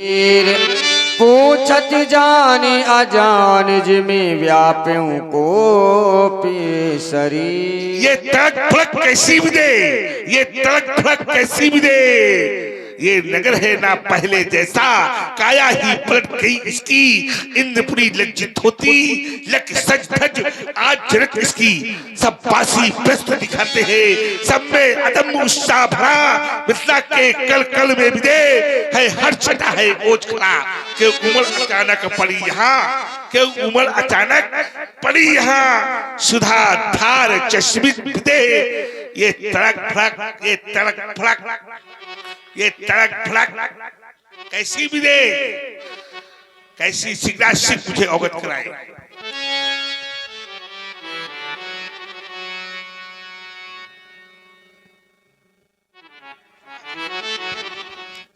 पूछत जाने अजान जिमें व्याप्यों को शरीर। ये तड़क फड़क कैसी भी दे, ये तड़क फड़क कैसी भी दे, ये नगर है ना पहले जैसा, काया ही पलट गई इसकी। इंद्रपुरी लज्जित होती, लक सज धज आज जनक इसकी। सब बासी प्रस्त दिखाते हैं, सब में अदम उत्साह भरा। मिथिला के कल कल में भी दे है हर छटा है ओज खड़ा। के उमड़ अचानक पड़ी यहाँ, के उमड़ अचानक पड़ी यहाँ। सुधा धार चश्मित दे, ये तड़क फड़क, ये तड़क फड़क, ये तड़क फड़क कैसी भी दे, कैसी सिग्नाशिक मुझे अवगत कराए।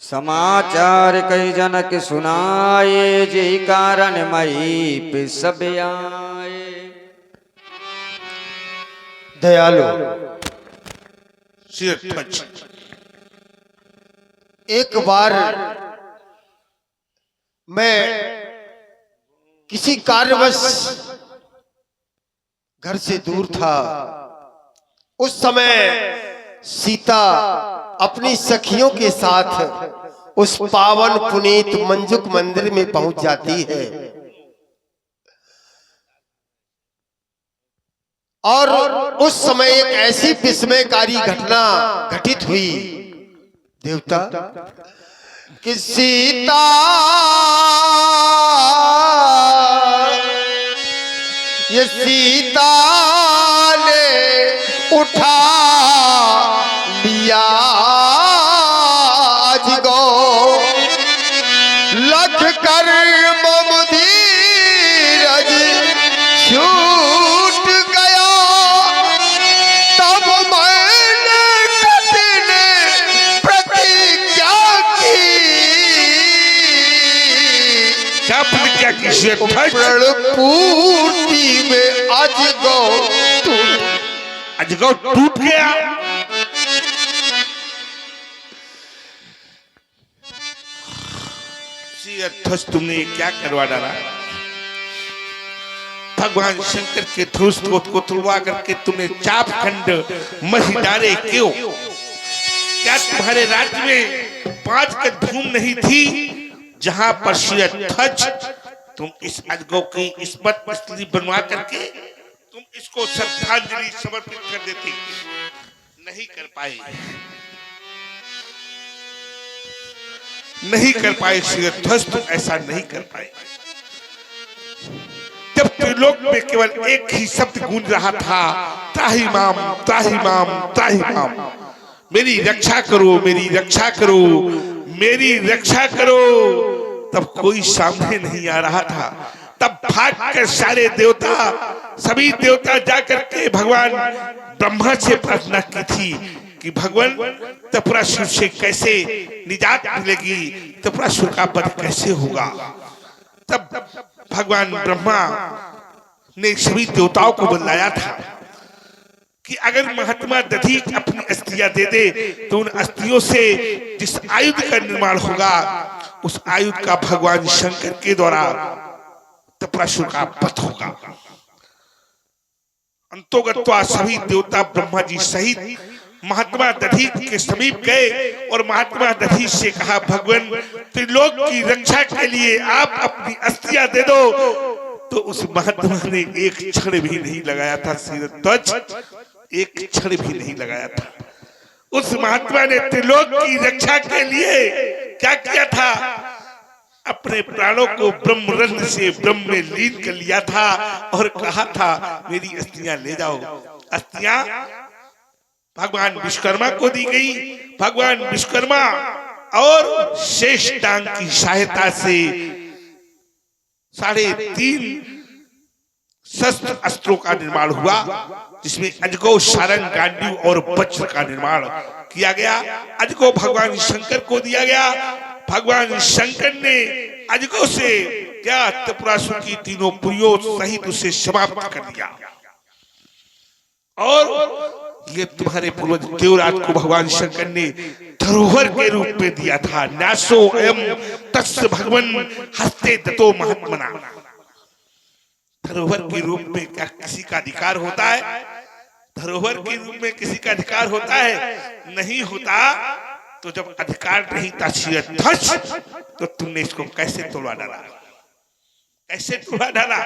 समाचार कई जनक सुनाए, जे कारण मई पे सब आए। दयालु एक बार मैं किसी कार्यवश घर से दूर था। उस समय सीता अपनी सखियों के साथ उस पावन पुनीत मंजुक मंदिर में पहुंच जाती है और उस समय एक ऐसी विस्मयकारी घटना घटित हुई देवता कि सीता ये सीता ने उठा लिया अजगो लख कर ममधीरज छूट गया। तब मैंने कठिन प्रतिज्ञा की, क्या प्रतिज्ञा की? प्रण पूर्ति में अजगौ टूट गया। तुमने क्या करवा डाला? भगवान शंकर के धनुष को तुड़वा करके तुमने चाप खंड मही डाले क्यों? क्या तुम्हारे राज्य में 5 गज भूमि नहीं थी जहां पर ध्वज तुम इस अजगौ की इस्मत मछली बनवा करके तुम इसको श्रद्धांजलि समर्पित कर देते? नहीं कर पाए, नहीं कर पाए ध्वज, तुम ऐसा नहीं कर पाए। जब त्रिलोक में केवल एक ही शब्द गूंज रहा था, त्राहि माम त्राहि माम त्राहि माम, मेरी रक्षा करो, मेरी रक्षा करो, मेरी रक्षा करो, तब कोई सामने नहीं आ रहा था। तब भाग कर सारे देवता, सभी देवता जाकर के भगवान ब्रह्मा से प्रार्थना की थी कि भगवान त्रिपुरासुर से कैसे निजात मिलेगी, त्रिपुरासुर का वध कैसे होगा। तब भगवान ब्रह्मा ने सभी देवताओं को बुलाया था कि अगर महात्मा दधिच अपनी अस्थियां दे दे तो उन अस्थियों से जिस आयुध का निर्माण होगा उस आयुध का भगवान शंकर के द्वारा त्रिपुरासुर का वध होगा। अंतोगत्वा सभी देवता ब्रह्मा जी सहित महात्मा दधीच के समीप गए और महात्मा दधीच से कहा, भगवान त्रिलोक की रक्षा के लिए आप अपनी अस्थियां दे दो। तो उस महात्मा ने एक क्षण भी नहीं लगाया था ध्वज, एक क्षण भी नहीं लगाया था। उस महात्मा ने त्रिलोक की रक्षा के लिए क्या किया था? अपने प्राणों को ब्रह्म रंध्र से ब्रह्म में लीन कर लिया था और कहा था, मेरी अस्थियां ले जाओ। अस्थियां भगवान विश्वकर्मा को दी गई। भगवान विश्वकर्मा और शेष टांग की सहायता से 3.5 शस्त्र अस्त्रों का निर्माण हुआ, जिसमें अजगौ, सारंग, गांडीव और वज्र का निर्माण किया गया। अजगौ भगवान शंकर को दिया गया। भगवान शंकर ने अजगौ से क्या त्रिपुरासुर की तीनों पुरियों सहित उसे समाप्त कर दिया और ये तुम्हारे पूर्वज देवराज को भगवान शंकर ने धरोहर के रूप में दिया था। न्यासो अयम तस्य भगवन हस्ते दतो महात्मना। धरोहर के रूप में क्या किसी का अधिकार होता है? धरोहर के रूप में किसी का अधिकार होता है? नहीं होता। तो जब अधिकार नहीं था शिरध्वज, तो तुमने इसको कैसे तोड़वा डाला? कैसे तोड़वा डाला?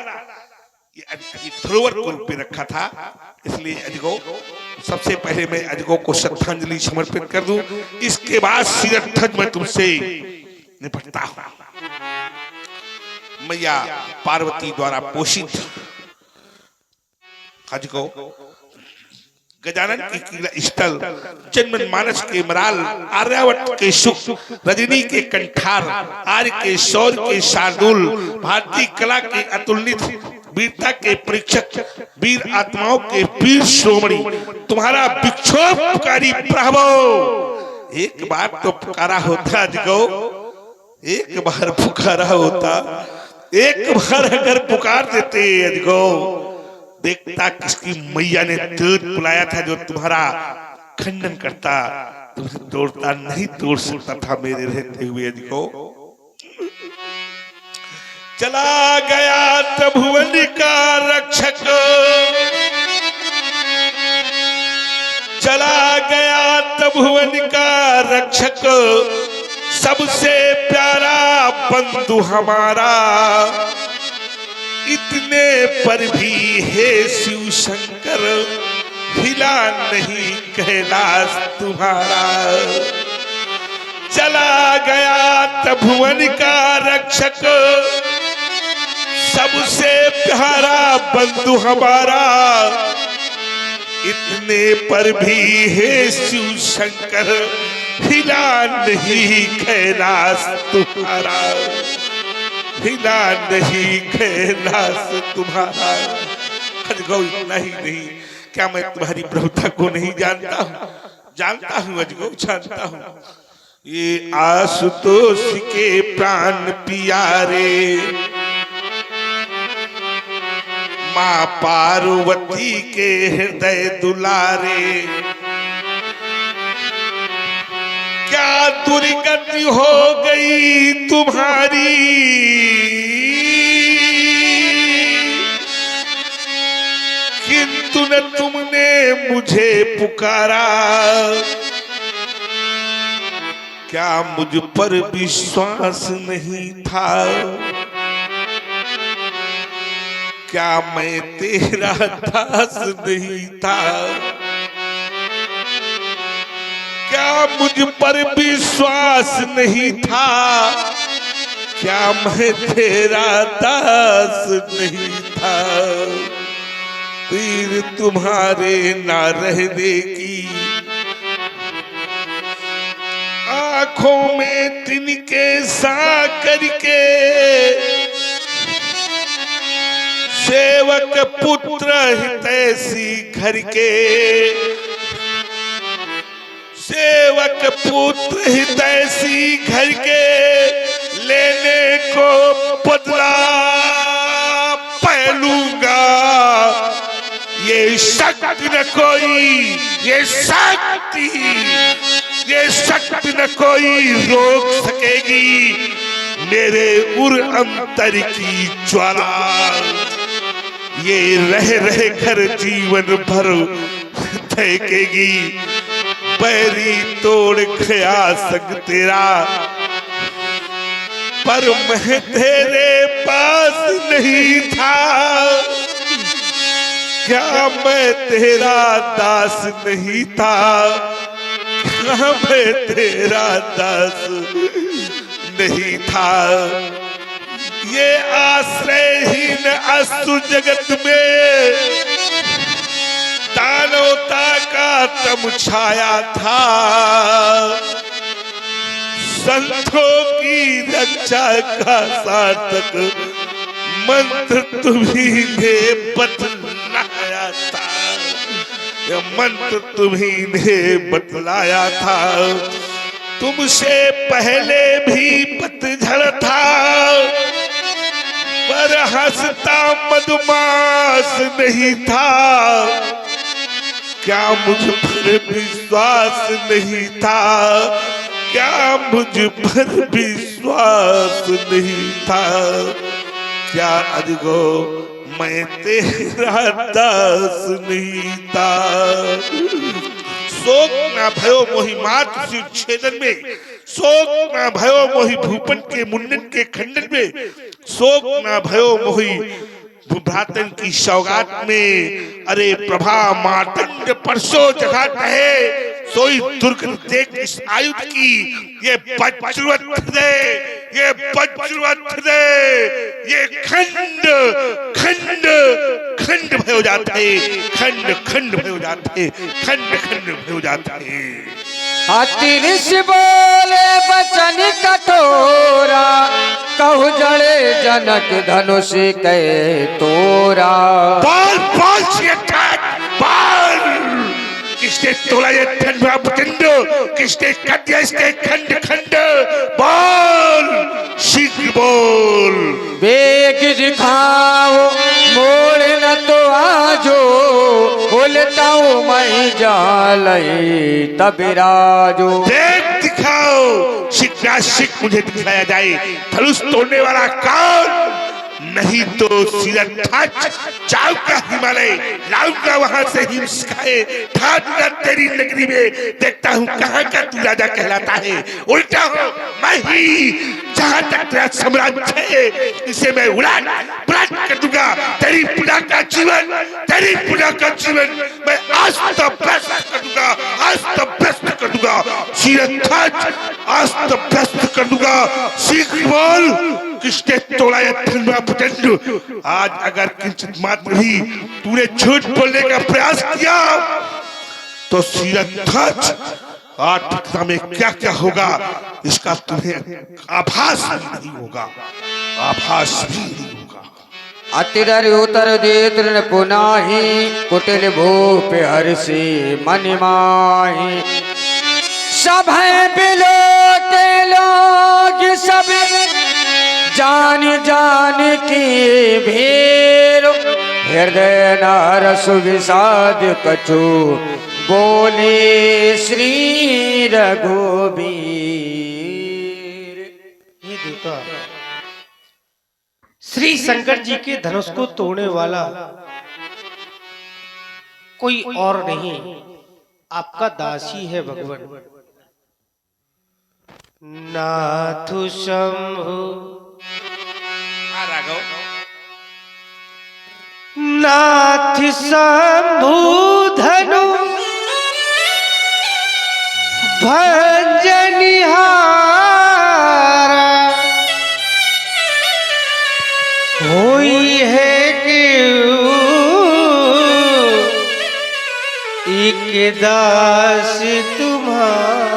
ये धरोहर को रूप में रखा था। इसलिए अजगो, सबसे पहले मैं अजगो को श्रद्धांजलि समर्पित कर दूं, इसके बाद शिरध्वज मैं तुमसे निपटता हूं। मैया पार्वती द्वारा पोषित अजगो गजानन की क्रीड़ा स्थल, जन्म मानस के मराल, आर्यावत के सुख, रजनी के कंठार, आर्य के शौर्य के शार्दुल, भारतीय कला के अतुलनित, वीरता के परीक्षक, वीर आत्माओं के वीर श्रोमणी, तुम्हारा विक्षोभकारी प्रभो। एक बार तो पुकारा होता अजगो, एक बार पुकारा होता, एक बार अगर पुकार देते अजगो, देखता किसकी मैया ने दूध बुलाया था जो तुम्हारा खंडन करता, तुम्हें तोड़ता नहीं तोड़ सकता था मेरे रहते हुए अजगो। चला गया त्रिभुवन का रक्षक, चला गया त्रिभुवन का रक्षक, सबसे प्यारा बंधु हमारा, इतने पर भी हे शिव शंकर हिला नहीं कैलाश तुम्हारा। चला गया त्रिभुवन का रक्षक, सबसे प्यारा बंधु हमारा, इतने पर भी हे शिव शंकर हिला नहीं कैलाश तुम्हारा, हिला नहीं कैलाश तुम्हारा। अजगो इतना ही नहीं, क्या मैं तुम्हारी प्रभुता को नहीं जानता हूँ? जानता हूँ अजगो, जानता हूँ। ये आशुतोष के प्राण प्यारे, माँ पार्वती के हृदय दुलारे, क्या दुर्गति हो गई तुम्हारी, किंतु न तुमने मुझे पुकारा। क्या मुझ पर विश्वास नहीं था? क्या मैं तेरा दास नहीं था? क्या मुझ पर विश्वास नहीं था? क्या मैं तेरा दास नहीं था? तीर तुम्हारे ना रहने की, आंखों में तिनके सा करके, सेवक पुत्र हितैषी घर के, सेवक पुत्र हितैषी घर के, लेने को बदला पहलूंगा। ये शक्ति न कोई, ये शक्ति न कोई रोक सकेगी मेरे उर अंतर की ज्वाला। ये रह रह कर जीवन भर फेंकेगी, पैरी तोड़ खया सक तेरा, पर मैं तेरे पास नहीं था। क्या मैं तेरा दास नहीं था? क्या मैं तेरा दास नहीं था? ये आश्रयहीन असुर जगत में दानवता का तम छाया था। संतों की रक्षा का सार्थक मंत्र तुम्ही ने बतलाया था, यह मंत्र तुम्ही ने बतलाया था। तुमसे पहले भी पतझड़ था, पर हंसता मधुमास नहीं था। क्या मुझ पर विश्वास नहीं था, क्या मुझ पर विश्वास नहीं था, क्या अजगो मैं तेरा दास नहीं था। शोक ना भयो मोहि मात सिर छेदन में, शोक ना भयो मोहि भूपन के मुंडन के खंडन में, शोक ना भयो मोहि भ्रातन की सौगात में। अरे प्रभा मातंग परसों जगह कहे, सोई दुर्गत देख इस आयुध की, ये वज्रवत हृदय, ये वज्रवत हृदय, ये खंड खंड खंड भयो जाते, खंड खंड भयो जाते, खंड खंड भयो जाते। हाथी ऋषि बोले बचन कठोरा, कहु जड़े जनक धनुष के तोरा। बाल बाल से बाल, किसने तोला ये धनवा पुतंड, किसने कर दिया इसके खंड खंड, बोल शीघ्र बोल। बेग दिखाओ मोड़ न तो आजो, बोलता हूँ मैं जालई तबिराजो। देख दिखाओ शिक्ष मुझे दिखाया जाए, धनुष तोड़ने वाला कौन, नहीं तो सिरथाच जाऊंगा हिमालय, लाऊंगा वहां से हिमस्काए, ठाठूंगा तेरी नगरी में, देखता हूँ कहाँ का तू राजा कहलाता है। उल्टा हो मैं ही, जहाँ तक तेरा साम्राज्य है इसे मैं उड़ान पलट कर दूंगा। तेरी पुरा का जीवन, तेरी पुरा का जीवन मैं अस्त व्यस्त कर दूंगा, अस्त व्यस्त कर दूंगा। सिरथाच अस्त व्यस्त कर दूंगा। शीघ्र बोल किसने तोड़ा ये धनवा पुतंड। आज अगर किंचित मात्र भी तूने झूठ बोलने का प्रयास किया तो सिरथाच आठ में क्या क्या होगा इसका तुम्हें आभास भी नहीं होगा, आभास भी नहीं होगा। अतिदर उतर दे तृण पुनाही, कुटिल भूप हर्षि मन माही। सब है बिलो के लोग सब, जान जान की भीर। हृदय नारस विषाद कछु, बोले श्री रघुबीर। ये देवता श्री शंकर जी के धनुष को तोड़ने वाला कोई और नहीं, आपका दासी है भगवान। नाथु शंभु नाथ शंभु धनु भंजनिहारा, होई है क्यों एक दास तुम्हारा।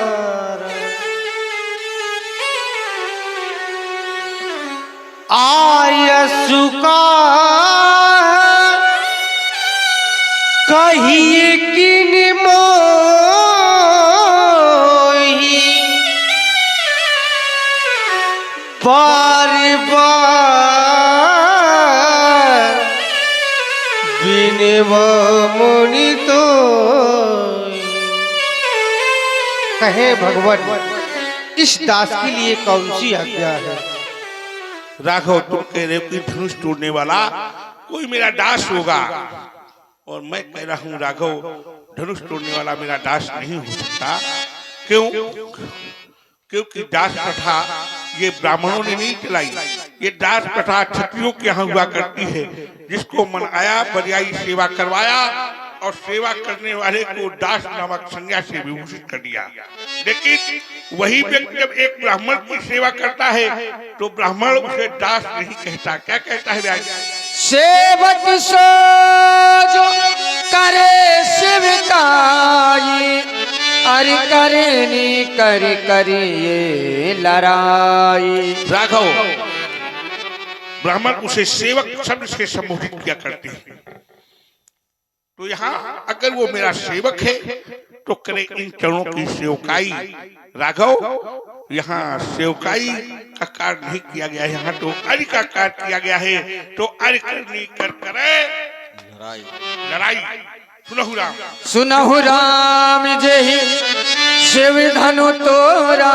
आयसु का कहिए किन मोही, बार बार बिनव मुनि तो कहे भगवान इस दास के लिए कौन सी आज्ञा है। राघव तुम कह रहे हो कि धनुष तोड़ने वाला कोई मेरा दास होगा, और मैं कह रहा हूँ राघव धनुष तोड़ने वाला मेरा दास नहीं हो सकता। क्यों? क्योंकि दास प्रथा ये ब्राह्मणों ने नहीं चलाई, ये दास प्रथा क्षत्रियों के यहाँ हुआ करती है। जिसको मन आया बरियाई सेवा करवाया और सेवा करने वाले को दास नामक संज्ञा से विभूषित कर दिया। लेकिन वही व्यक्ति जब एक ब्राह्मण की सेवा करता है तो ब्राह्मण उसे दास नहीं कहता, क्या कहता है भाई? सेवक सो जो करे शिवकाई, अरे करे नी कर करिए लड़ाई। राघव ब्राह्मण उसे सेवक शब्द से संबोधित किया करते हैं। तो यहाँ अगर वो मेरा सेवक है तो करे इन चरणों की सेवकाई। राघव यहाँ सेवकाई का कार्य नहीं किया गया है, यहाँ तो अर्घ का कार्य किया गया है। तो अर्घ करनी कर करे लड़ाई। सुनहु राम। सुनहु राम जही शिव धनु तोरा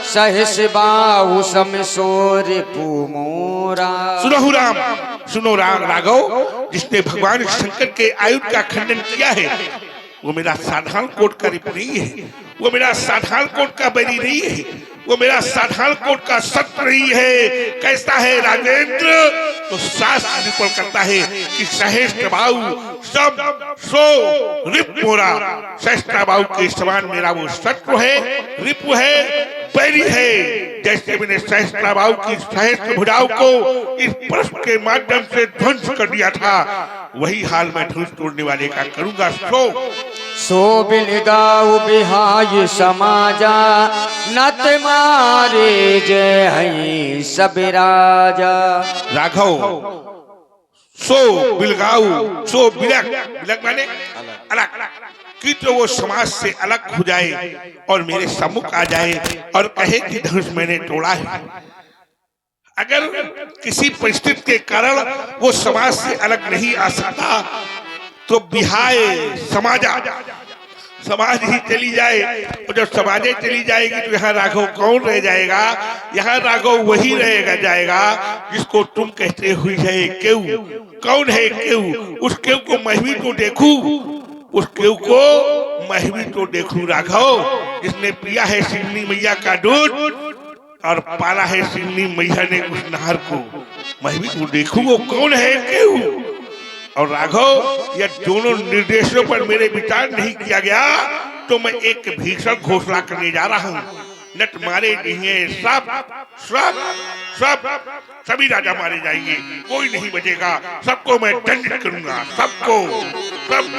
सहस बाहु सम सोर पुमोरा। सुनहु राम, सुनो राम राघव, जिसने भगवान शंकर के आयुध का खंडन किया है वो मेरा साधारण कोट का रिप नहीं है, वो मेरा साधारण कोट का बैरी नहीं है, वो मेरा साधारण कोट का शत्रु नहीं है। कैसा है राजेंद्र? तो शास्त्र निरूपण करता है कि सहस्त्र बाहु सब सो रिप मोरा। सहस्त्र बाहु के समान मेरा वो शत्रु है, रिपु है, बैरी है। जैसे मैंने सहस्त्र बाहु की सहस्त्र भुजाओं को इस प्रश्न के माध्यम से ध्वंस कर दिया था, वही हाल मैं धनुष तोड़ने वाले का करूंगा। सो बिलगाऊ बिहाय समाजा नत मारे जय हई सब राजा। राघव, सो बिलगाऊ, सो बिलक, बिलक माने अलग, कि तो वो समाज से अलग हो जाए और मेरे सम्मुख आ जाए और कहे कि धनुष मैंने तोड़ा है। अगर किसी परिस्थिति के कारण वो समाज से अलग नहीं आ सकता तो बिहाय समाजा, समाज ही चली जाए। और जब समाजें चली जाएगी तो यहाँ राघव कौन रह जाएगा? यहाँ राघव वही रहेगा जाएगा जिसको तुम कहते हुए है केऊ। कौन है केऊ? उस केऊ को मैं भी तो देखूं, उस केऊ को मैं भी तो देखूं राघव, जिसने पिया है सिन्नी मैया का दूध और पाला है सिन्नी मैया ने उस नहर को। मैं भी तो देखूं वो कौन है केऊ। और राघव, यह दोनों निर्देशों पर मेरे विचार नहीं किया गया तो मैं एक भीषण घोषणा करने जा रहा हूँ। नट मारे जाएंगे, सब सब सब सभी राजा मारे जाएंगे, कोई नहीं बचेगा। सबको मैं दंडित करूंगा, सबको सब।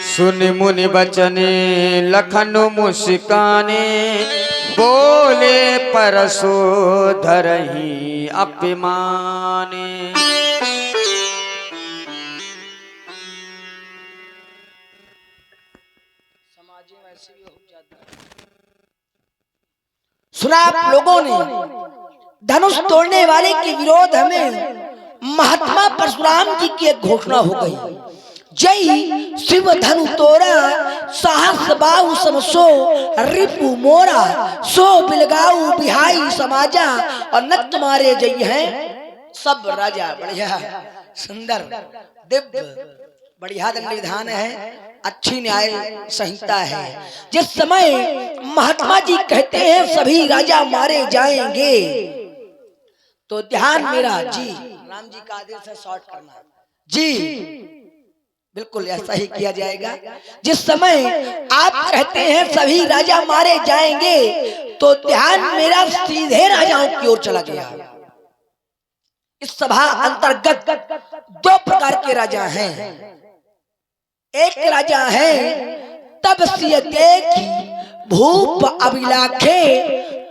सुन मुनि बचने लखन मुस्काने बोले परसो धरही अपमाने। सुना आप लोगों ने धनुष तोड़ने वाले के विरोध में महात्मा परशुराम जी की एक घोषणा हो गई। जय शिव धनु तोरा साहस बाहु समसो रिपु मोरा। सो बिलगाऊ बिहाई समाजा और नत मारे जय है सब राजा। बढ़िया, सुंदर, दिव्य, बढ़िया दंड विधान है, अच्छी न्याय संहिता है। जिस समय महात्मा जी कहते हैं सभी राजा मारे जाएंगे तो ध्यान मेरा जी, राम जी का आदेश है शॉर्ट करना जी, बिल्कुल ऐसा ही किया जाएगा। जिस समय आप कहते हैं सभी राजा मारे जाएंगे तो ध्यान मेरा सीधे राजाओं की ओर चला गया। इस सभा अंतर्गत दो प्रकार के राजा हैं। एक राजा है तब सिय देखी भूप अभिलाखे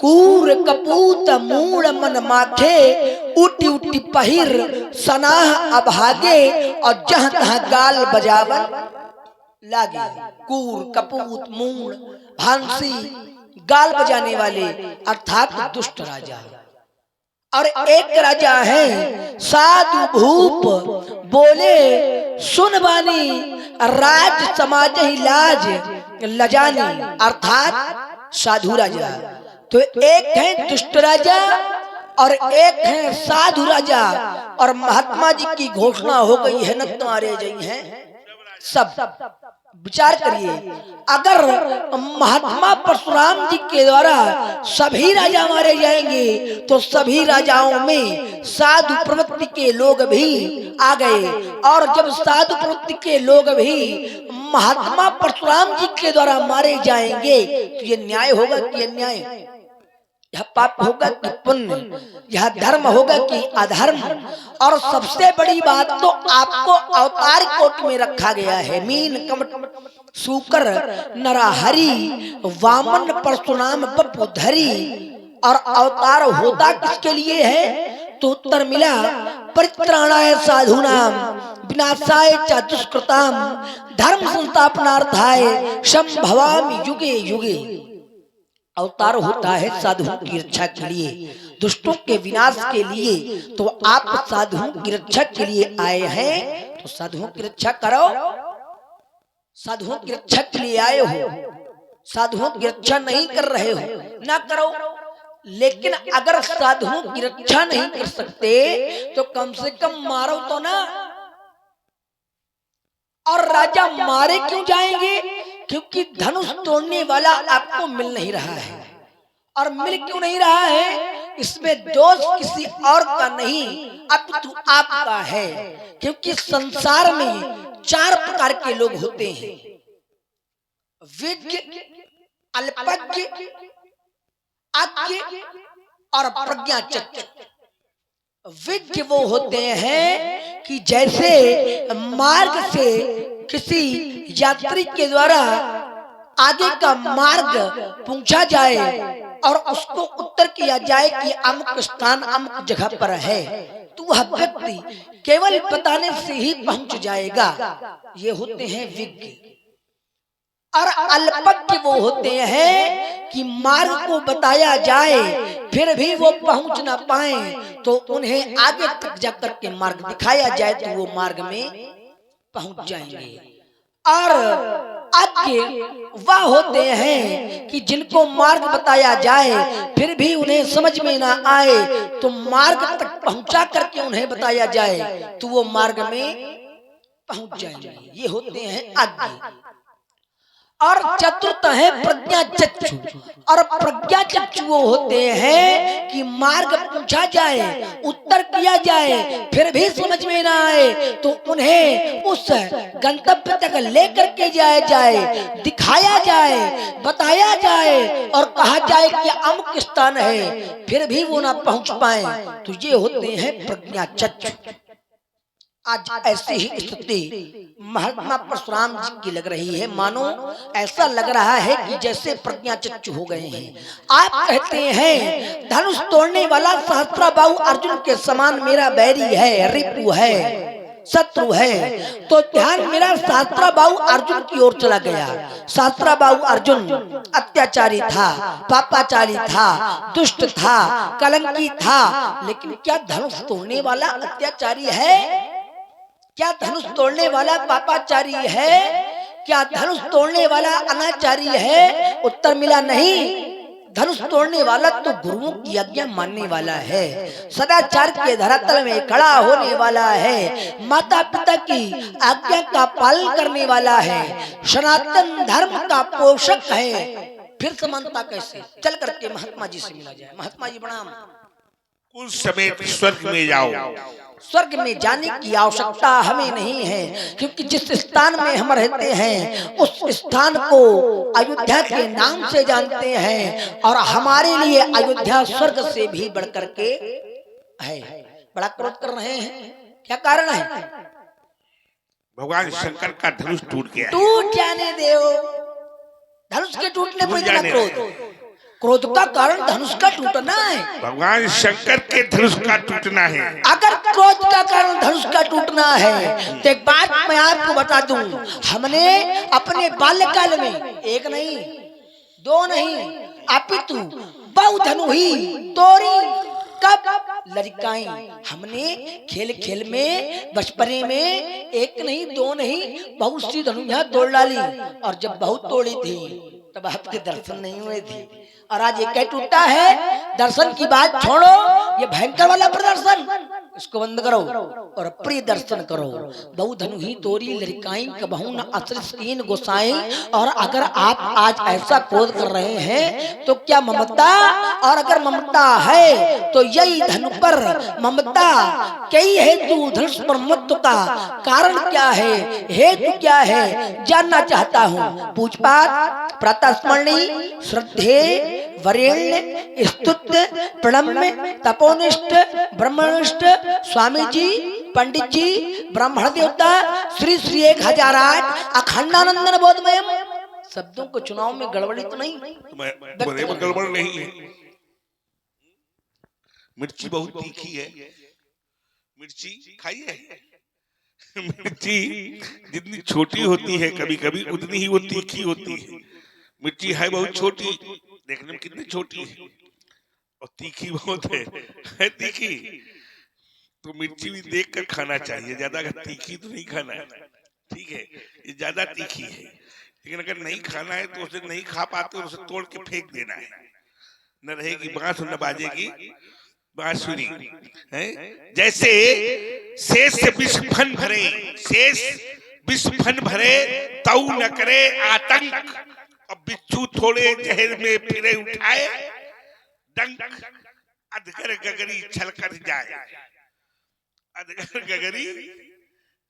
कूर कपूत मूड़ मन माखे उटी उटी पहिर सनाह अभागे और जहां तहां गाल बजावन लागे। कूर कपूत मूड़ भांसी गाल बजाने वाले अर्थात दुष्ट राजा। और एक राजा है साधु भूप बोले सुन बानी राज समाज ही लाज लजानी अर्थात साधु राजा। तो एक है दुष्ट राजा और एक है साधु राजा। और महात्मा जी की घोषणा हो गई है, न तुम्हारे जई हैं सब। विचार करिए, अगर महात्मा परशुराम जी के द्वारा सभी राजा मारे जाएंगे तो सभी राजाओं में साधु प्रवृत्ति के लोग भी आ गए। और जब साधु प्रवृत्ति के लोग भी महात्मा परशुराम जी के द्वारा मारे जाएंगे तो ये न्याय होगा कि अन्याय? यह पाप होगा कि पुण्य? यह धर्म होगा कि अधर्म? और सबसे बड़ी बात तो आपको अवतार कोट में रखा गया है। मीन कमट सूकर नरहरि वामन परशुराम बपुधरी। और अवतार होता किसके लिए है? तो उत्तर मिला परित्राणाय साधूनाम विनाशाय च दुष्कृताम धर्म संस्थापनार्थाय संभवामि युगे युगे। अवतार होता है साधुओं की रक्षा के लिए, दुष्टों के विनाश के लिए। तो आप साधुओं की रक्षा के लिए आए हैं तो साधुओं की रक्षा करो। साधुओं की रक्षा के लिए आए हो, साधुओं की रक्षा नहीं कर रहे हो, ना करो। लेकिन अगर साधुओं की रक्षा नहीं कर सकते तो कम से कम मारो तो ना। और राजा मारे क्यों जाएंगे? क्योंकि धनुष तोड़ने वाला आपको मिल नहीं रहा है। और मिल क्यों नहीं रहा है? इसमें दोष किसी और का नहीं, अपितु आपका है। क्योंकि संसार में 4 प्रकार के लोग होते हैं, विज्ञ, अल्पज्ञ, अज्ञ और प्रज्ञाचक्षु। विज्ञ वो होते हैं कि जैसे मार्ग से किसी यात्री के द्वारा आगे का मार्ग पूछा जाए और उसको उत्तर किया जाए कि अमुक स्थान अमुक जगह पर है, तो वह व्यक्ति केवल बताने से ही पहुंच जाएगा। ये होते हैं विज्ञ। और अल्पज्ञ वो होते हैं कि मार्ग को बताया जाए फिर भी वो पहुंच ना पाए, तो उन्हें आगे तक जाकर के मार्ग दिखाया जाए तो वो मार्ग में पहुंच जाएंगे। और अज्ञ वह होते हैं कि जिनको मार्ग बताया जाए फिर भी उन्हें समझ में ना आए, तो मार्ग तक पहुंचा करके उन्हें बताया जाए तो वो मार्ग में पहुंच जाएंगे। ये होते हैं अज्ञ। और चतुर्थ है प्रज्ञाचक्षु। और प्रज्ञाचक्षु वो होते हैं कि मार्ग पूछा जाए, उत्तर किया जाए, फिर भी समझ में ना आए तो उन्हें उस गंतव्य तक लेकर के जाया जाए, दिखाया जाए, बताया जाए और कहा जाए कि अमुक स्थान है, फिर भी वो ना पहुंच पाए, तो ये होते हैं प्रज्ञाचक्षु। आज ऐसी ही स्थिति महात्मा परशुराम जी की लग रही है। मानो ऐसा लग रहा है कि जैसे प्रज्ञाचक्षु हो गए हैं। आप कहते हैं धनुष तोड़ने वाला सहस्त्राबाहु अर्जुन के समान मेरा बैरी है, रिपु है, शत्रु है। तो ध्यान मेरा सहस्त्राबाहु अर्जुन की ओर चला गया। सहस्त्राबाहु अर्जुन अत्याचारी था, पापाचारी था, दुष्ट था, कलंकी था। लेकिन क्या धनुष तोड़ने वाला अत्याचारी है? क्या धनुष तोड़ने वाला पापाचारी है? क्या धनुष तोड़ने वाला अनाचारी है? उत्तर मिला नहीं। धनुष तोड़ने वाला तो गुरुओं की आज्ञा मानने वाला है, सदाचार के धरातल में खड़ा होने वाला है, माता पिता की आज्ञा का पालन करने वाला है, सनातन धर्म का पोषक है। फिर समानता कैसे? चल करके महात्मा जी से मिला जाए। महात्मा जी प्रणाम। कुल समेत स्वर्ग में जाओ। स्वर्ग में जाने की आवश्यकता हमें नहीं है, क्योंकि जिस स्थान में हम रहते हैं उस स्थान को अयोध्या के नाम से जानते हैं और हमारे लिए अयोध्या स्वर्ग से भी बढ़कर के है। बड़ा क्रोध कर रहे हैं, क्या कारण है? भगवान शंकर का धनुष टूट गया। टूट जाने दो। धनुष के टूटने पर इतना क्रोध? क्रोध का कारण धनुष का टूटना है। भगवान शंकर के धनुष का टूटना है। अगर क्रोध का कारण धनुष का टूटना है तो एक बात मैं आपको बता दूं, हमने अपने बाल्यकाल में एक नहीं, दो नहीं, अपितु बहु धनु ही तोड़ी। कब? लड़काई। हमने खेल खेल में बचपने में एक नहीं, दो नहीं, बहुत सी धनुषा तोड़ डाली। और जब बहुत तोड़ी थी तब आपके दर्शन नहीं हुए थे, और आज एक टूटा है। दर्शन की बात छोड़ो, ये भयंकर वाला प्रदर्शन इसको बंद करो और प्रिय दर्शन करो। बहु धनु ही तोरी लड़काई कबहू न असृष्टीन गोसाई। और अगर आप आज ऐसा क्रोध कर रहे हैं तो क्या ममता? और अगर ममता है तो यही धनु पर ममता कई हेतु धनुष पर मत्व का कारण क्या है, हेतु क्या है, जानना चाहता हूँ। पूछपाठ, प्रातः स्मरणी, श्रद्धे, वरेण्य, स्तुत्य, प्रणम्य, तपोनिष्ठ, ब्रह्मनिष्ठ, स्वामी जी, पंडित जी, ब्राह्मण देवता, श्री श्री 1008 अखंडानंदन बोधमय। शब्दों को चुनाव में गड़बड़ी तो नहीं? गड़बड़ नहीं है। मिर्ची बहुत तीखी है। मिर्ची खाइए। मिर्ची जितनी छोटी होती है कभी कभी उतनी ही वो तीखी होती है। मिर्ची है बहुत छोटी, देखने में कितनी छोटी है और तीखी बहुत है तीखी। तो मिर्ची भी देख कर खाना चाहिए, ज्यादा तीखी तो नहीं खाना है। ठीक है, ये ज्यादा तीखी है, लेकिन अगर नहीं खाना है तो उसे नहीं खा पाते, उसे तोड़ के फेंक देना है। न रहेगी बांस और न बाजेगी बांसुरी है। जैसे शेष से विष फन भरे, शेष विष फन भरे तऊ न करे आतंक, अब बिच्छू थोड़े जहर में फिरे उठाए डंक, अधगर गगरी छलकर जाए, अधगर गगरी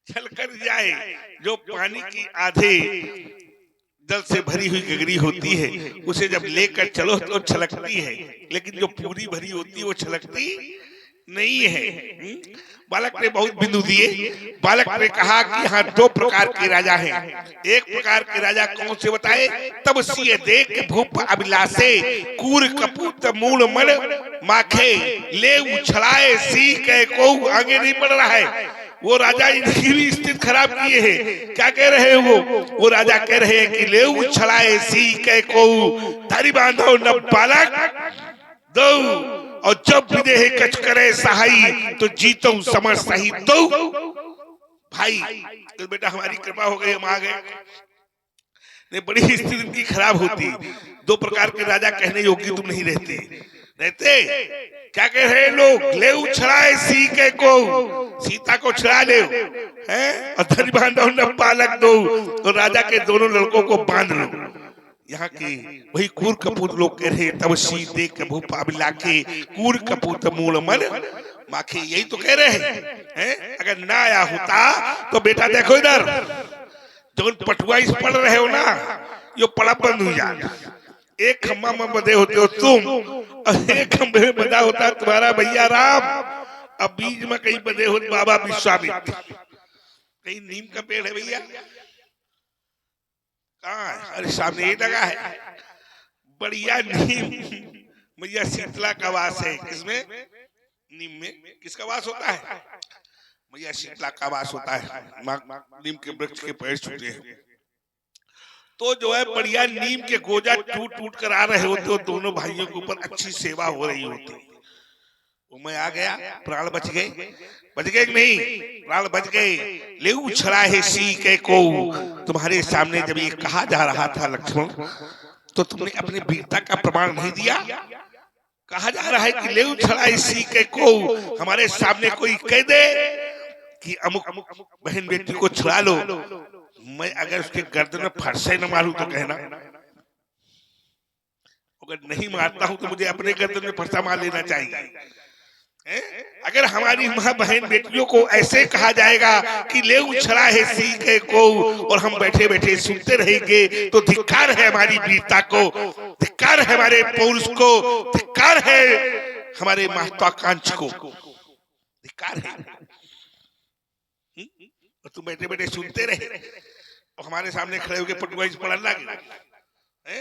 छलकर जाए। जो पानी की आधे जल से भरी हुई गगरी होती है उसे जब लेकर चलो तो छलकती है, लेकिन जो पूरी भरी होती है वो छलकती नहीं है। बालक ने बहुत बिंदु दिए। बालक ने कहा कि यहाँ दो प्रकार के राजा हैं। एक प्रकार के राजा कौन से बताए? तब सिए देख भूप अभिलाषे कूर कपूत मूल मन माखे ले उछलाए सी कह को। आगे नहीं बढ़ रहा है। वो राजा इनकी भी स्थिति खराब किए हैं। क्या कह रहे हैं वो राजा कह रहे हैं कि ले उछलाए सी कह को धारी बांधो न बालक दो, और जब विदेह कच करे सहाई तो जीतो समर सही दो। भाई तो बेटा हमारी कृपा हो गई, हम आ गए। नहीं, बड़ी स्थिति इनकी खराब होती। दो प्रकार के राजा कहने योग्य तुम नहीं रहते। क्या कह रहे लोग? ले उछलाए सी के को, सीता को छुड़ा ले हैं, और धन बांधो न बालक दो, तो राजा के दोनों लड़कों को बांध लो। यहाँ के वही कूर कपूत लोग कह रहे तब सी देख भूप अभिलाखे कूर कपूत मूल मन माखे। यही तो कह रहे हैं। अगर ना आया होता तो बेटा देखो इधर, जो पटुआ इस पढ़ रहे हो ना, ये पड़ा बंद हो जाएगा। एक खम्बा में बंधे होते हो तुम, और एक खम्बे में बंधा होता तुम्हारा भैया राम, अब बीच में कहीं बंधे हो बाबा विश्वामित्र। कहीं नीम का पेड़ है भैया? कहाँ? अरे सामने ही लगा है बढ़िया नीम। भैया शीतला का वास है। किसमें? नीम में। किसका वास होता है? भैया शीतला का वास होता है। नीम के वृक्ष के पेड़ छूटे हैं तो जो है बढ़िया नीम के गोजा टूट टूट कर आ रहे होते हो, दोनों भाइयों के ऊपर अच्छी सेवा हो रही होती। वो मैं आ गया, प्राण बच गए कि नहीं? प्राण बच गए। ले उछला है सी के को। तुम्हारे सामने जब ये कहा जा रहा था लक्ष्मण, तो तुमने अपने वीरता का प्रमाण नहीं दिया। कहा जा रहा है कि ले उछला है सी के को। हमारे सामने कोई कह दे कि अमुक बहन बेटी को छुड़ा लो, मैं अगर उसके गर्दन में फरसे न मारूं तो कहना। अगर नहीं मारता हूं तो मुझे अपने गर्दन में फरसा मार लेना चाहिए। अगर हमारी माँ बहन बेटियों को ऐसे कहा जाएगा कि ले उछला है सी के को, और हम बैठे बैठे सुनते रहेंगे, तो धिक्कार है हमारी वीरता को, धिक्कार है हमारे पौरुष को, धिक्कार है हमारे महत्वाकांक्षा को, धिक्कार है। और तुम बैठे बैठे सुनते रहे और हमारे सामने खड़े होकर पटुआ पढ़ना लगे।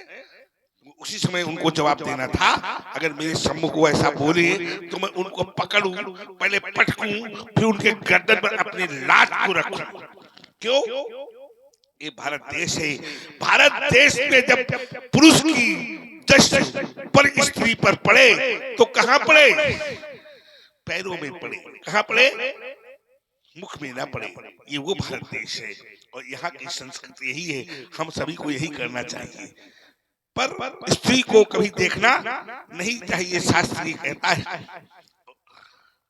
उसी समय उनको जवाब देना था। अगर मेरे सम्मुख को ऐसा बोले तो मैं उनको पकड़ूं, पहले पटकूं, फिर उनके गर्दन पर अपनी लात को रखूं। क्यों? ये भारत देश है। भारत देश में जब पुरुष की दृष्टि पर स्त्री पर पड़े तो कहां पड़े? पैरों में पड़े। कहां पड़े? मुख में ना पड़े। ये वो भारत देश है और यहाँ की संस्कृति यही है। हम सभी को यही करना चाहिए, पर स्त्री को कभी देखना नहीं चाहिए, शास्त्री कहता है।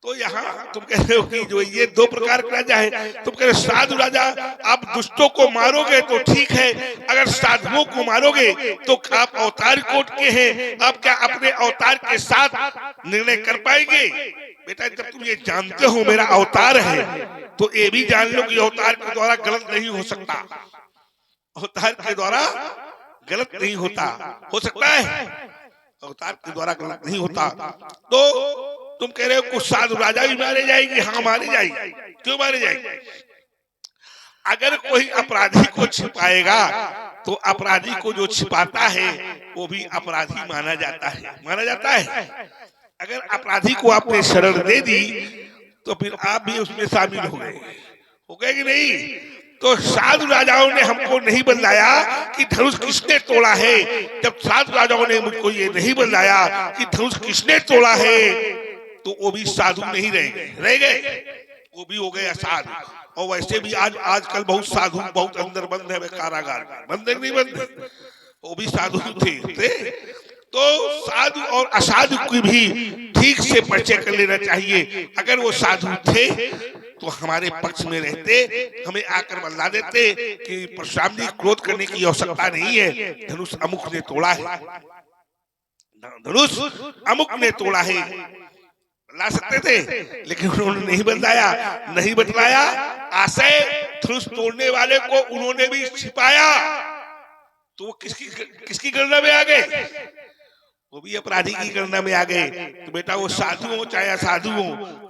तो यहाँ तुम कह रहे हो कि जो ये दो प्रकार का राजा है, तुम कह रहे साधु राजा, आप दुष्टों को मारोगे तो ठीक है, अगर साधुओं को मारोगे तो आप अवतार कोट के हैं, आप क्या अपने अवतार के साथ निर्णय कर पाएंगे? बेटा जब तुम ये जानते हो मेरा अवतार है, तो ये भी जान लो कि अवतार के द्वारा गलत नहीं हो सकता। अवतार के द्वारा गलत नहीं होता, हो सकता है अवतार के द्वारा गलत नहीं होता। तो तुम कह रहे हो कुछ साधु राजा भी मारे जाएंगे। हाँ मारे जाएंगे। क्यों मारे जाएंगे? अगर कोई अपराधी को छिपाएगा तो अपराधी को जो छिपाता है वो भी अपराधी माना जाता है। माना जाता है। अगर अपराधी को आपने शरण दे दी तो फिर आप भी उसमें शामिल हो गए कि नहीं? तो साधु राजाओं ने हमको नहीं बतलाया कि धनुष किसने तोड़ा है। जब साधु राजाओं ने मुझको ये नहीं बतलाया कि धनुष किसने तोड़ा है, तो वो भी साधु नहीं रह गए, वो भी हो गए असाधु। और वैसे भी आजकल बहुत साधु बहुत अंदर बंद है कारागार में, बंद नहीं बंद, वो भी साधु थे। तो साधु और असाधु की भी ठीक से परिचय कर लेना चाहिए। अगर वो साधु थे तो हमारे पक्ष में रहते, हमें आकर बतला देते कि परशुराम जी क्रोध करने की आवश्यकता नहीं है, धनुष अमुक ने तोड़ा है, धनुष अमुक ने तोड़ा है, ला सकते थे, लेकिन उन्होंने नहीं बतलाया। आशय धनुष तोड़ने वाले को उन्होंने भी छिपाया, तो वो किसकी गणना में आ गए? वो भी अपराधी की गणना में आ गए। तो बेटा वो साधु हो चाहे असाधु हो,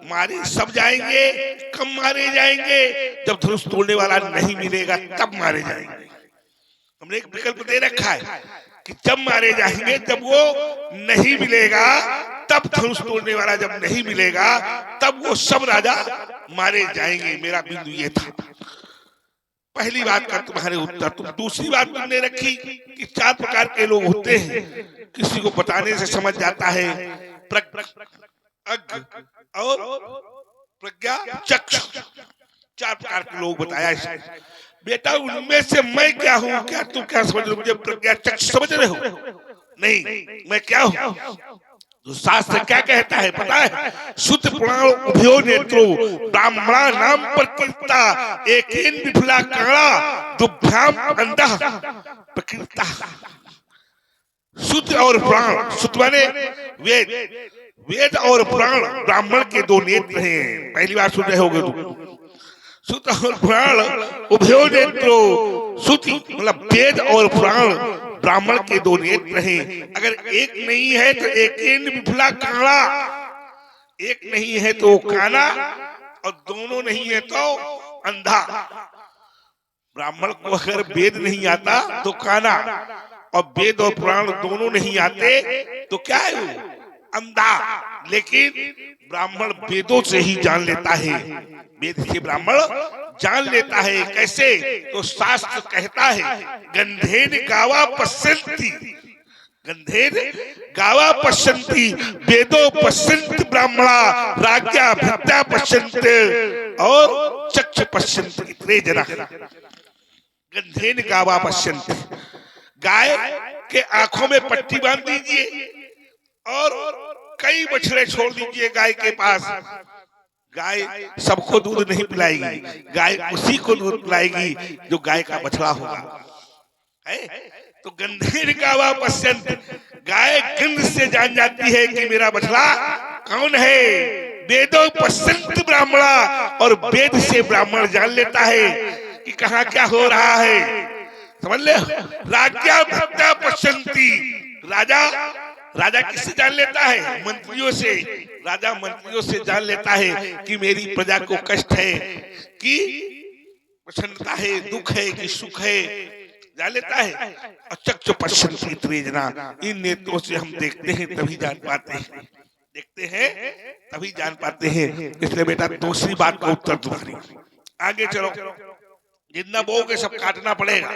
मारे सब जाएंगे, कम मारे जाएंगे। जब धनुष तोड़ने वाला नहीं मिलेगा तब मारे जाएंगे। हमने एक विकल्प दे रखा है कि जब मारे जाएंगे, जब वो नहीं मिलेगा, तब धनुष तोड़ने वाला जब नहीं मिलेगा तब वो सब राजा मारे जाएंगे। मेरा बिंदु ये था। पहली बात का तुम्हारे उत्तर। तुम दूसरी बात तुमने रखी कि 4 प्रकार के लोग होते हैं, किसी को बताने से समझ जाता है, अज्ञ और प्रज्ञा चक्षु, 4 प्रकार के लोग बताया है। बेटा उनमें से मैं क्या हूँ? क्या तुम क्या समझ रहे हो? मुझे प्रज्ञा चक्षु समझ रहे हो? नहीं, मैं क्या हूँ? तो शास्त्र क्या कहता है पता है? शुद्ध प्राण उभयो नेत्रो ब्राह्मणा नाम प्रकृता एकेन विफला काणा दुभ्याम अंधः प्रकृता। शुद्ध और प्राण, शुद्ध माने वेद और प्राण, ब्राह्मण के 2 नेत्र हैं। पहली बार सुन रहे होगे तुम। शुद्ध और प्राण उभयो नेत्रो, शुद्धि मतलब वेद और प्राण ब्राह्मण के 2 नेत्र हैं। अगर एक नहीं है तो एकेन विफला काणा, एक नहीं है तो काना, और दोनों नहीं है तो अंधा। ब्राह्मण को अगर वेद नहीं आता तो काना, और वेद और पुराण दोनों नहीं आते तो क्या है वो? अंधा। लेकिन ब्राह्मण वेदों से ही जान लेता है, वेद से ब्राह्मण जान लेता है। कैसे? तो शास्त्र कहता है गंधेन गावा पश्यन्ति, गंधेन गावा पश्यन्ति वेदो पश्यन्ति ब्राह्मणा राज्ञा भित्ता पश्यन्ति और चक्षु पश्यन्ति इतने जना। गंधेन गावा पश्यन्ति, गाय के आंखों में पट्टी बांध दीजिए और कई बछड़े छोड़ दीजिए गाय के पास। गाय सबको दूध नहीं पिलाएगी, गाय उसी को दूध पिलाएगी जो गाय का बछड़ा होगा। है तो गंधेर गावा पश्यन्त, गाय गंध से जान जाती है कि मेरा बछड़ा कौन है। वेदो पश्यन्त ब्राह्मणा, और वेद से ब्राह्मण जान लेता है कि कहाँ क्या हो रहा है। समझ ले? राज्ञा भित्ता पश्यन्ति, राजा किससे जान लेता है? मंत्रियों से। राजा मंत्रियों से जान लेता है कि मेरी प्रजा को कष्ट है, कि प्रसन्नता है, दुख है कि सुख है, जान लेता है। और चक्षु पश्यन्ति त्रिजना, इन नेत्रों से हम देखते हैं तभी जान पाते हैं, देखते हैं तभी जान पाते हैं। इसलिए बेटा दूसरी बात का उत्तर तुम्हारी। आगे चलो, जितना बोगे सब काटना पड़ेगा।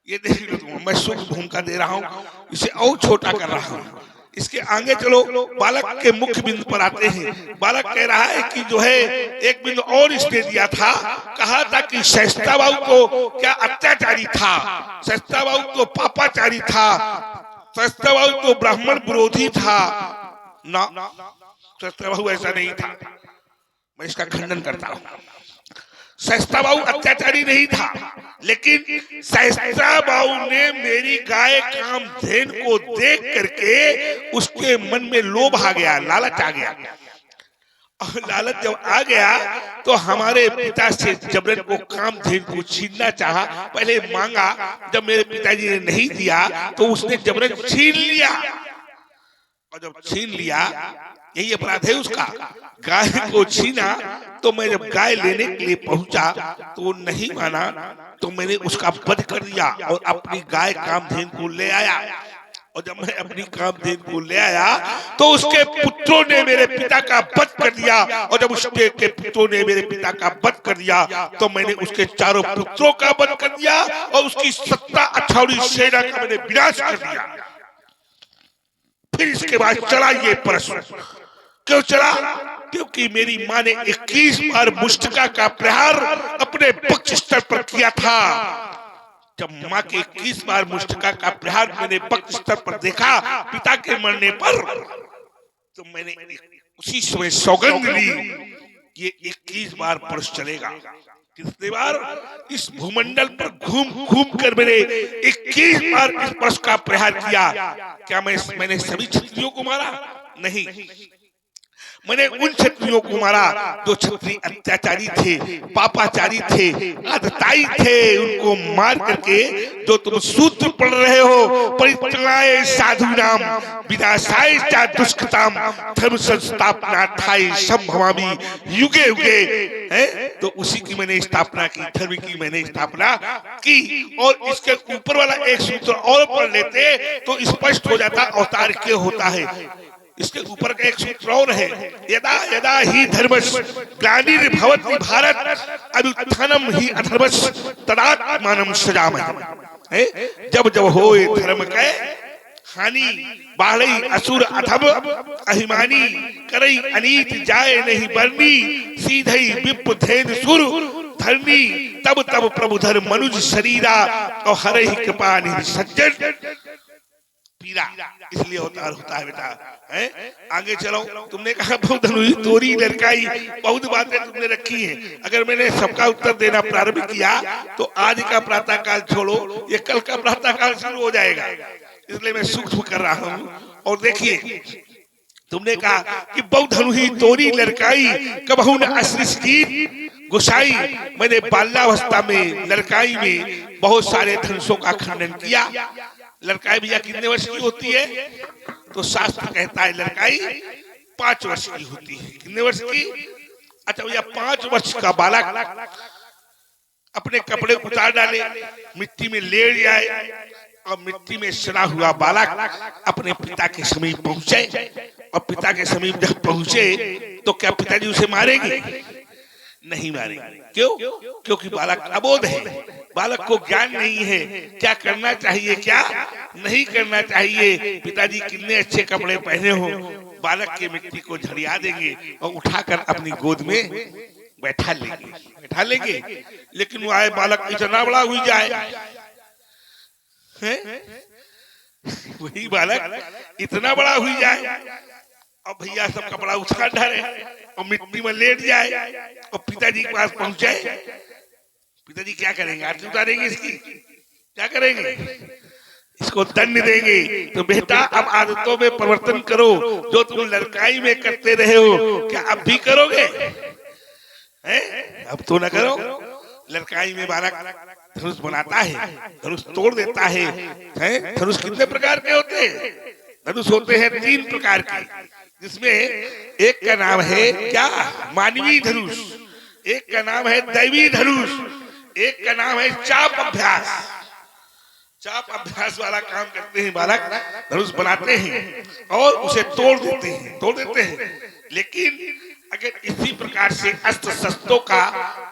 ये देख लो, मैं सूक्ष्म भूमिका दे रहा हूँ, इसे और छोटा कर रहा हूँ। इसके आगे चलो, बालक के मुख्य बिंदु पर आते हैं। बालक कह रहा है कि जो है एक बिंदु और इसने दिया था, कहा था कि शास्ता बाबू तो क्या अत्याचारी था, शास्ता बाबू तो पापाचारी था, शास्ता बाबू तो ब्राह्मण विरोधी था। ना, शास्ता बाबू ऐसा नहीं था, मैं इसका खंडन करता हूँ। शास्ता बाबू अत्याचारी नहीं था, लेकिन शास्ता बाबू ने मेरी गाय कामधेन को देख करके उसके मन में लोभ आ गया, लालच आ गया। और लालच जब आ गया तो हमारे पिता से जबरन को कामधेन को छीनना चाहा। पहले मांगा, जब मेरे पिताजी ने नहीं दिया तो उसने जबरन छीन लिया, और जब छीन लिया, यही अपराध है उसका। गाय को छीना, तो मैं जब गाय लेने के लिए पहुंचा तो वो नहीं माना, तो मैंने उसका वध कर दिया और अपनी गाय कामधेन को ले आया। और जब मैं अपनी कामधेन को ले आया तो उसके पुत्रों ने मेरे पिता का वध कर दिया, और जब उसके पुत्रों ने मेरे पिता का वध कर दिया तो मैंने उसके चारों पुत्रों का वध कर दिया और उसकी 70 अक्षौरी सेना का मैंने विनाश कर दिया। फिर इसके बाद चला ये प्रश्न, क्यों चला? क्योंकि मेरी माँ ने 21 बार मुष्टिका का प्रहार अपने पक्ष स्तर पर किया था। जब माँ के 21 बार मुष्टिका का प्रहार मैंने पक्ष स्तर पर देखा पिता के मरने पर, तो मैंने उसी समय सौगंध ली ये 21 बार पुरुष चलेगा। कितने बार इस भूमंडल पर घूम घूम कर मैंने 21 बार इस पुरुष का प्रहार किया। क्या मैंने सभी क्षत्रियों को मारा? नहीं, मैंने उन क्षत्रियों को मारा जो क्षत्रिय अत्याचारी थे, पापाचारी थे, आतताई थे। उनको मार करके जो तुम सूत्र पढ़ रहे हो, परित्राणाय साधूनाम विनाशाय च दुष्कृताम धर्म संस्थापनार्थाय संभवामि युगे युगे, है तो उसी की मैंने स्थापना की, धर्म की मैंने स्थापना की। और इसके ऊपर वाला एक सूत्र और पढ़ लेते तो स्पष्ट हो जाता अवतार क्या होता है। इसके ऊपर का एक सूत्र और है, यदा यदा ही धर्मस् ग्लानिर्भवति भारत अभ्युत्थानम ही अधर्मस् तदात्मानं सृजामहे। जब जब होए धर्म के हानि, बाढ़ई असुर अधम अहिमानी, करई अनीत जाए नहीं बरनी, सीधई विप्र सुर धरनी, तब तब प्रभु धर्म मनुज शरीरा, और हरे ही कृपा निधि सज्जन पीरा। इसलिए अवतार होता है बेटा, है? आगे चलो। तुमने कहा बहुत धनुष तोरी लड़काई, बहुत बातें तुमने रखी हैं। अगर मैंने सबका उत्तर देना प्रारंभ किया तो आज का प्रातः काल छोड़ो, ये कल का प्रातः काल शुरू हो जाएगा। इसलिए मैं सूक्ष्म कर रहा हूँ। और देखिए, तुमने कहा कि बहुत धनुष तोरी लड़काई, कबहू न अश्रिस की गुसाई। मैंने बाल्यावस्था में लड़काई में बहुत सारे धनुषों का खंडन किया। लड़काई भैया कितने वर्ष की होती है? तो शास्त्र कहता है लड़काई 5 वर्ष की होती है। कितने वर्ष की? अच्छा भैया, 5 वर्ष का बालक अपने कपड़े उतार डाले, मिट्टी में लेट जाए, और मिट्टी में सड़ा हुआ बालक अपने पिता के समीप पहुंचे, और पिता के समीप जब पहुंचे तो क्या पिताजी उसे मारेंगे? नहीं मारेंगे। क्यों? क्योंकि बालक अबोध है, बालक को ज्ञान नहीं है क्या करना चाहिए क्या नहीं करना चाहिए। पिताजी कितने अच्छे कपड़े पहने हो, बालक के मिट्टी को झड़िया देंगे और उठाकर अपनी गोद में बैठा लेंगे। लेकिन वो आए बालक इतना बड़ा हुई जाए, वही बालक इतना बड़ा हुई जाए और भैया सब कपड़ा उछाल डाले और मिट्टी में लेट जाए, और पिताजी के पास पहुंचे। पिताजी क्या करेंगे? आरती उतारेंगे, इसकी क्या करेंगे? इसको दंड देंगे। तो बेटा अब आदतों में परिवर्तन करो, जो तुम लड़काई में करते रहे हो क्या अब भी करोगे? अब तो ना करो। लड़काई में बालक धनुष बनाता है, धनुष तोड़ देता है। धनुष कितने प्रकार के होते हैं? धनुष होते हैं 3 प्रकार के, जिसमें एक का नाम है क्या? मानवीय धनुष, एक का नाम है दैवी धनुष, एक का नाम है चाप अभ्यास। चाप अभ्यास वाला काम करते हैं बालक, धनुष बनाते हैं और उसे तोड़ देते हैं। लेकिन अगर इसी प्रकार से अस्त्र शस्त्रों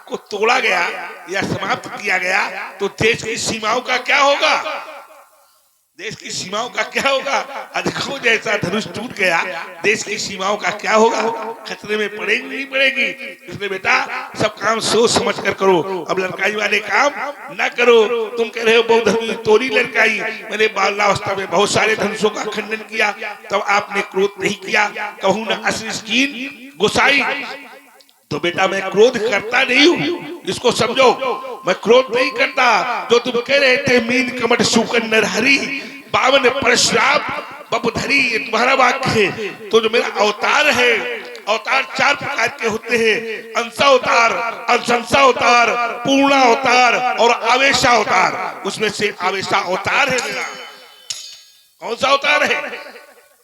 को तोड़ा गया या समाप्त किया गया तो देश की सीमाओं का क्या होगा? देश की सीमाओं का क्या होगा? अधिकों जैसा धनुष टूट गया, देश की सीमाओं का क्या होगा? खतरे में पड़ेगी नहीं पड़ेगी। इसलिए बेटा सब काम सोच समझ कर करो। अब लड़काई वाले काम ना करो। तुम कह रहे हो बहुत धनुष तोड़ी लड़काई, मैंने बाल्यावस्था में बहुत सारे धनुषों का खंडन किया, तब आपने क्रोध नहीं किया। कहूं ना अश्रिस कीन गुसाई, तो बेटा मैं क्रोध करता नहीं हूँ, इसको समझो। मैं क्रोध नहीं करता। जो तुम कह रहे थे मीन कमट सुकन नरहरी 52 परशुराम बबधरी, ये तुम्हारा वाक्य है। तो जो मेरा अवतार है, अवतार 4 प्रकार के होते हैं, अंशावतार, अंशंसा अवतार, पूर्णा अवतार और आवेशा अवतार। उसमें से आवेशा अवतार है मेरा। कौन सा अवतार है?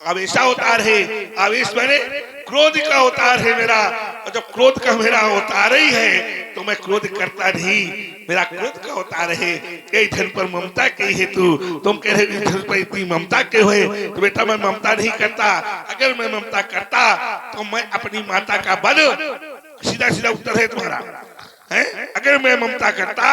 आवेशा अवतार है। आवेश मैंने क्रोध का अवतार है मेरा। और जब क्रोध का मेरा अवतार ही है तो मैं क्रोध करता नहीं, मेरा क्रोध का अवतार है। कई धन पर ममता के हेतु तुम कह रहे धन पर इतनी ममता के हुए, तो बेटा मैं ममता नहीं करता। अगर मैं ममता करता तो मैं अपनी माता का बल, सीधा सीधा उत्तर है तुम्हारा, हैं? अगर मैं ममता करता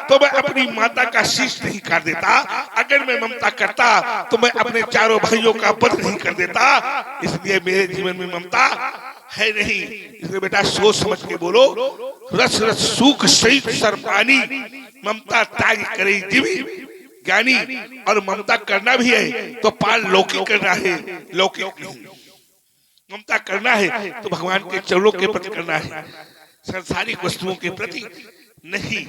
तो मैं अपनी माता का शीश नहीं काट देता। अगर मैं ममता करता तो मैं अपने चारों भाइयों का वध नहीं कर देता। इसलिए मेरे जीवन में ममता है नहीं। इसलिए बेटा सोच समझ के बोलो। रस रस सूख सहित सर पानी, ममता त्याग करे जीवी ज्ञानी। और ममता करना भी है तो पार लौकिक करना है, लौकिक नहीं। ममता करना है तो भगवान के चरणों के प्रति करना है, संसारिक वस्तुओं के प्रति नहीं।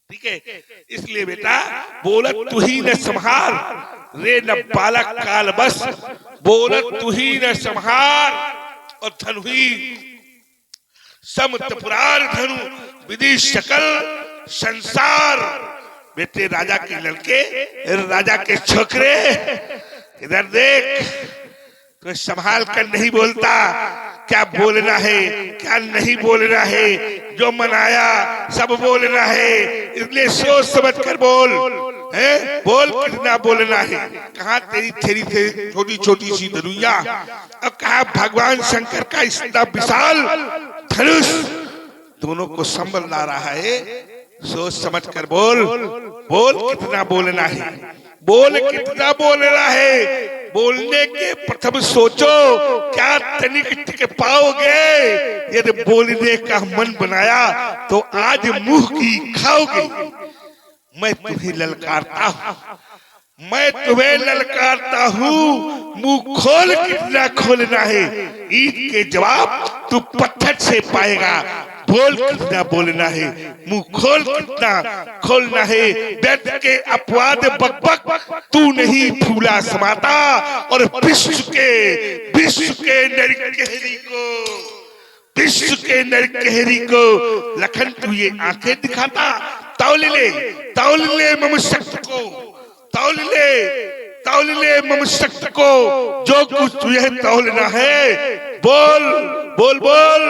ठीक है, इसलिए बेटा बोलत तू ही न संहार रे न बालक काल बस, बोलत तू ही न संहार और धनु ही समत पुरार धनु विधि सकल संसार। बेटे राजा के लड़के, राजा के छोकरे, इधर देख, तो संभाल कर नहीं बोलता क्या बोलना है क्या नहीं बोलना है, जो मनाया सब बोलना है। इसलिए सोच समझ कर बोल, है बोल कितना बोलना है। कहाँ तेरी थेरी थे छोटी छोटी सी धनुया, अब कहा भगवान शंकर का इतना विशाल धनुष दोनों को संभल ला रहा है। सोच समझ कर बोल, बोल कितना बोलना है, बोल कितना बोलना है। बोलने के प्रथम सोचो क्या तनिक टिक पाओगे। यदि बोलने का मन बनाया तो आज मुंह की खाओगे। मैं तुम्हें ललकारता हूँ, मैं तुम्हें ललकारता हूँ। मुंह खोल कितना खोलना है, ईंट के जवाब तू पत्थर से पाएगा। बोल कितना बोलना है, मुंह खोल कितना खोलना है। व्यर्थ के अपवाद बकबक तू नहीं फूला समाता, और विश्व के नरकहरी को, विश्व के नरकहरी को लखन तू ये आंखें दिखाता। तौल ले मम शक्ति को, तौल ले मम शक्ति को, जो कुछ तुझे तौलना है। बोल बोल बोल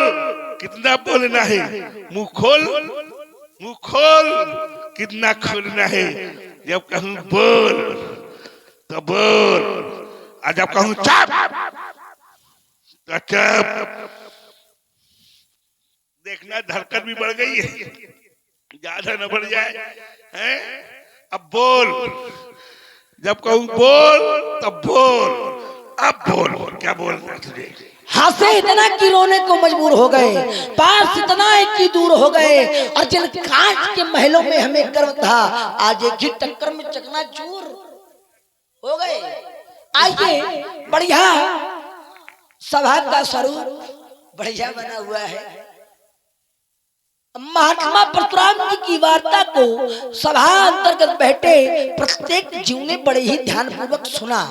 कितना बोलना है, मुंह खोल कितना खोलना है। जब कहूं बोल तो बोल, और जब कहूं चुप तो चुप। देखना धड़कन भी बढ़ गई है, ज्यादा न बढ़ जाए, हैं? अब बोल, जब कहूं बोल तब बोल। अब बोल, क्या बोलना तुझे। हंसे इतना कि रोने को मजबूर हो गए, पास इतना कि दूर हो गए। और जिन कांच के महलों में हमें गर्व था, आज एक ही टक्कर में चकनाचूर हो गए। आइए, बढ़िया सभा का स्वरूप बढ़िया बना हुआ है। महात्मा परशुराम जी की वार्ता को सभा अंतर्गत बैठे प्रत्येक जीव ने बड़े ही ध्यान पूर्वक सुना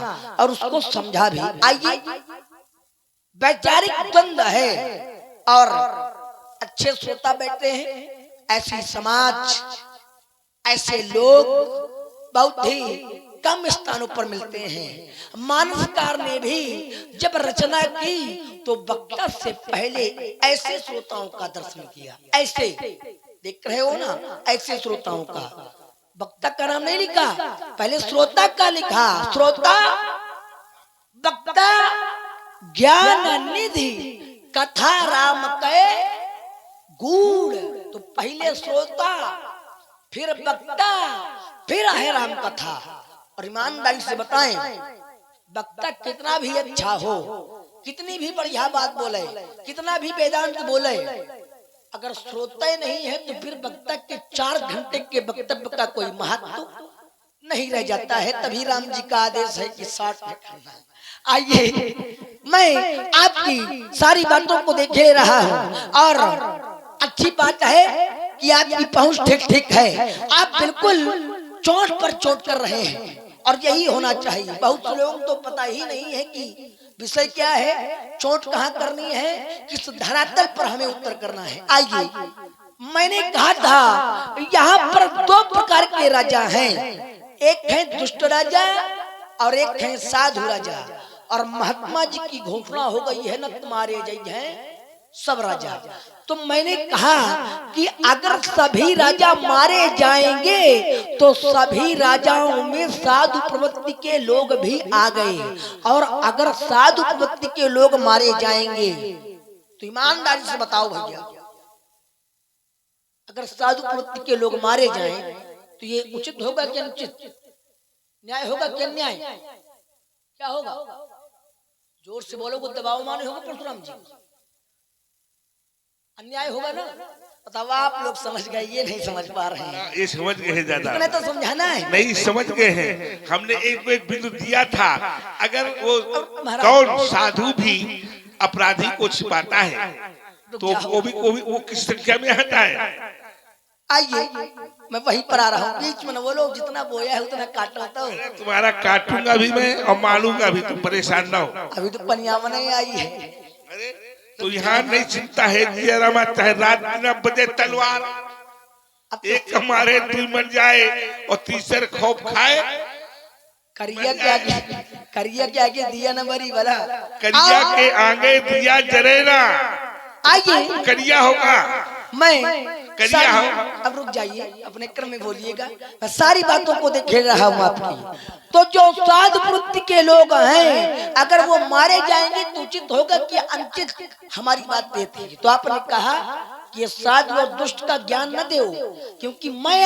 और उसको समझा भी। आइए, वैचारिक द्वंद्व है और अच्छे श्रोता बैठे हैं। ऐसी समाज, ऐसे लोग बहुत ही कम स्थानों पर मिलते हैं। मानसकार ने भी जब रचना की तो वक्ता से पहले ऐसे श्रोताओं का दर्शन किया। ऐसे देख रहे हो ना, ऐसे श्रोताओं का, वक्ता का नाम नहीं लिखा, पहले श्रोता का लिखा। श्रोता, वक्ता, ज्ञान निधि, कथा राम के गूढ़। तो पहले श्रोता, फिर वक्ता, फिर है राम कथा। और ईमानदारी से बताएं, वक्ता कितना भी अच्छा हो, कितनी भी बढ़िया बात बोले, कितना भी वेदांत बोले, अगर श्रोता नहीं है तो फिर वक्ता के 4 घंटे के वक्तव्य का कोई महत्व नहीं रह जाता है। तभी राम जी का आदेश है कि 60 मिनट करना है। आइए, मैं आपकी सारी बातों को देख ले रहा हूँ और अच्छी बात है कि आपकी पहुंच ठीक ठीक है। आप बिल्कुल चोट पर चोट कर रहे हैं और यही होना चाहिए। बहुत से लोगों तो पता ही नहीं है कि विषय क्या है, चोट कहाँ करनी है, किस धरातल पर हमें उत्तर करना है। आइए, मैंने कहा था यहाँ पर 2 प्रकार के राजा हैं, एक है दुष्ट राजा और एक है साधु राजा। और महात्मा जी की घोषणा हो गई है न तुम्हारे जय हैं सब राजा। तो मैंने कहा कि अगर सभी राजा मारे जाएंगे तो सभी राजाओं में साधु प्रवृत्ति के लोग भी आ गए, और अगर साधु प्रवृत्ति के लोग मारे जाएंगे तो ईमानदारी से बताओ भैया, अगर साधु प्रवृत्ति के लोग मारे जाएं तो ये उचित होगा कि अनुचित? न्याय होगा कि अन्याय? क्या होगा? जोर से बोलो, दबाव माने होगा परशुराम जी? अन्याय होगा ना? बताओ, आप लोग समझ गए, ये नहीं समझ पा रहे हैं। ये समझ गए हैं ज्यादा, इतने तो समझाना है। नहीं समझ गए हैं। हमने एक बिंदु दिया था, अगर वो कौन साधु भी अपराधी को छिपाता है तो वो किस संख्या में आता है? आइए, मैं वहीं पर आ रहा हूँ, बीच में न बोलो, जितना बोया है उतना काटो। तो तुम्हारा काटूंगा भी मैं और मारूंगा भी, तुम परेशान ना हो। अभी तो पनियामा नहीं आई है। अरे तो यहाँ नहीं चिंता है, चाहे रात 9 बजे तलवार, एक हमारे 2 मर जाए और तीसरे खौफ खाए। करिया के आगे दिया न बरी वाला, करिया के आगे दिया जरे ना। आइए, करिया होगा, मैं करिया हो। अब रुक जाइए, अपने क्रम में बोलिएगा, मैं सारी बातों को देखे रहा हूँ आपकी। तो जो साधु प्रवृत्ति के लोग हैं, अगर वो मारे जाएंगे तो उचित होगा कि अनुचित? हमारी बात देती है। तो आपने कहा कि साधु और दुष्ट का ज्ञान न दो, क्योंकि मैं